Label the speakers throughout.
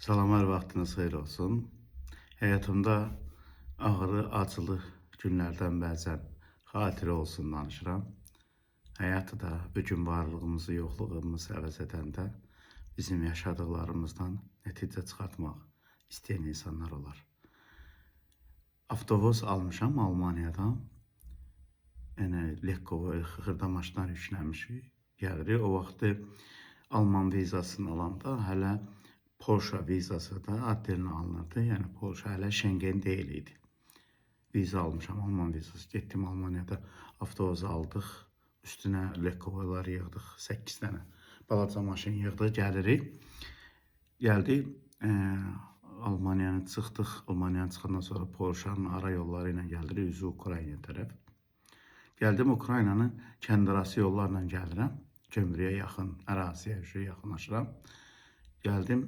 Speaker 1: Salamlar, vaxtınız xeyir olsun. Həyatımda ağrı, acılı günlərdən bəzən xatirə olsun danışıram. Həyatı da bu gün varlığımızı, yoxluğumuzu əvəz edəndə bizim yaşadıklarımızdan nəticə çıxartmaq istəyən insanlar olar. Avtobus almışam Almaniyadan. Yəni Lekkova xırda maşınlar yüklənmişik. Gəlirik. O vaxtı Alman vizasını alanda hələ Polşa vizası da addeline alınırdı. Yəni Polşa hələ Şengen deyil idi. Viza almışam, Alman vizası. Getdim Almaniyada avtobus aldıq. Üstünə Lekkovalar yığdıq. 8 dənə balaca maşın yığdıq, gəlirik. Gəldik, Almaniyanı çıxdıq. Almaniyanı çıxandan sonra Polşanın ara yolları ilə gəldirik, üzü Ukrayna tərəf. Gəldim Ukraynanın kəndarası yollarla gəlirəm. Gömrüyə yaxın, əraziyə yaxınlaşıram. Gəldim,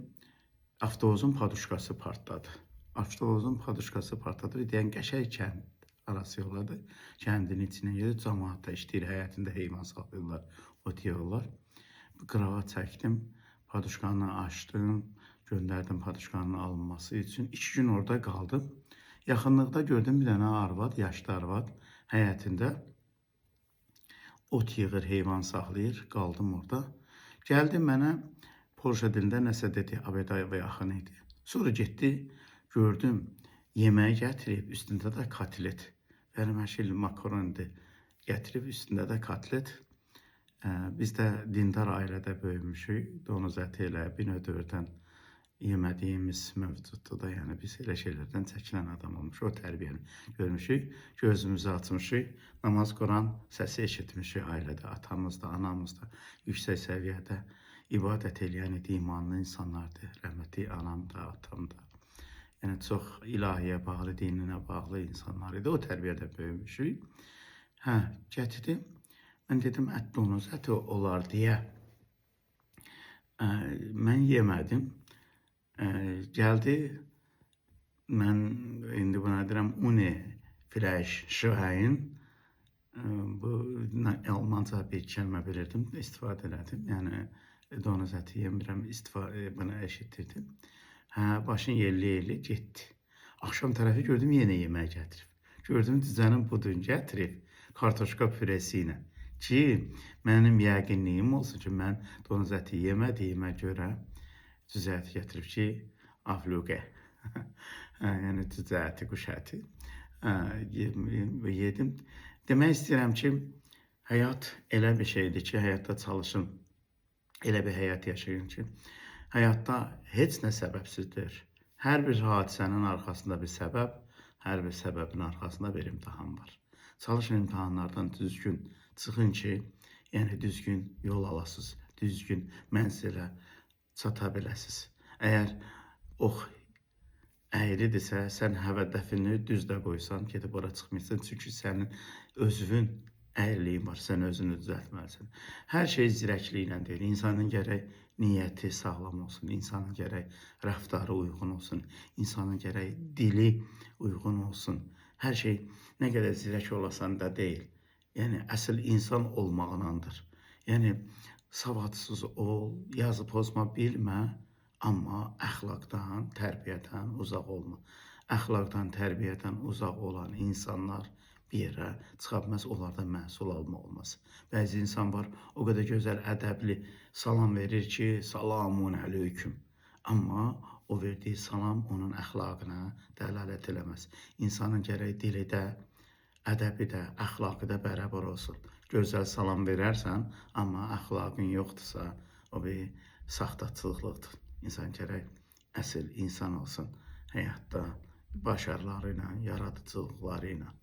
Speaker 1: avtobusun paduşkası partladı. Avtobusun paduşkası partladı. Deyən qəşəng kənd arası yoladır. Kəndin içinə gedir, cəmaət də işləyir, həyətində heyvan saxlayırlar, ot yığırlar. Qırağa çəkdim, paduşkanı açdım, göndərdim paduşkanın alınması üçün. 2 gün orada qaldım. Yaxınlıqda gördüm bir dənə arvad, yaşlı arvad həyətində ot yığır, heyvan saxlayır. Qaldım orada. Gəldi mənə Polşa dilində nəsə dedi, Abedayeva yaxın idi. Sonra getdi, gördüm, yeməyi gətirib, üstündə də kotlet. Verməşil makarondir gətirib, üstündə də kotlet. Biz də dindar ailədə böyümüşük. Donuz əti ilə bir növrdən yemədiyimiz mövcuddur da. Yəni biz elə şeylərdən çəkilən adam olmuş. O tərbiyəni görmüşük, gözümüzü açmışıq. Namaz Quran səsi eşitmişik ailədə. Atamız da, anamız da yüksək səviyyədə ibadət eləyən idi, imanlı insanlardır. Rəhmətli anam da, atam da. Yəni çox ilahiyə bağlı, dininə bağlı insanlar idi. O tərbiyədə böyümüşük. Gətirdim. Mən dedim, ət donuz əti olar deyə. Mən yemədim. Gəldi, mən indi buna deyirəm, Uni Fleisch Schwein. Bu Almanca bir kəlmə bilirdim, istifadə elədim. Yəni donuz əti yemirəm, buna eşitdirdim. Başın yerli getdi. Axşam tərəfi gördüm, yenə yemək gətirib. Gördüm, düzənin budun gətirib, kartoşka püresi ilə. Ki, mənim yəqinliyim olsun ki, mən donuz əti yemədiyimə görə düzə əti gətirib ki, afluqə. Yəni düzə əti, quş əti. Yedim. Demək istəyirəm ki, həyat elə bir şeydir ki, həyatda çalışın. Elə bir həyat yaşayın ki, həyatda heç nə səbəbsizdir. Hər bir hadisənin arxasında bir səbəb, hər bir səbəbin arxasında bir imtahan var. Çalışın imtahanlardan düzgün çıxın ki, yəni düzgün yol alasınız, düzgün mənzilə çata biləsiniz. Əgər ox əyridirsə, sən həvədəfini düz də qoysan, gedib ora çıxmayırsan, çünki sənin özünün əyriliyin var, sən özünü düzəltməlisən. Hər şey zirəkliklə deyil. İnsanın gərək niyyəti sağlam olsun, insanın gərək rəftarı uyğun olsun, insanın gərək dili uyğun olsun. Hər şey nə qədər zirək olasan da deyil. Yəni, əsl insan olmağındandır. Yəni, savadsız ol, yazı pozma bilmə, amma əxlaqdan, tərbiyədən uzaq olma. Əxlaqdan, tərbiyədən uzaq olan insanlar bir yerə çıxa bilməz, onlardan məhsul alma olmaz. Bəzi insan var, o qədər gözəl, ədəbli salam verir ki, salamun aleyküm. Amma o verdiyi salam onun əxlaqına dəlalət eləməz. İnsanın gərək dili də, ədəbi də, əxlaqı da bərabər olsun. Gözəl salam verərsən, amma əxlaqın yoxdursa, o bir saxtaçılıqdır. İnsan gərək əsl insan olsun həyatda, başarıları ilə, yaradıcılıqları ilə.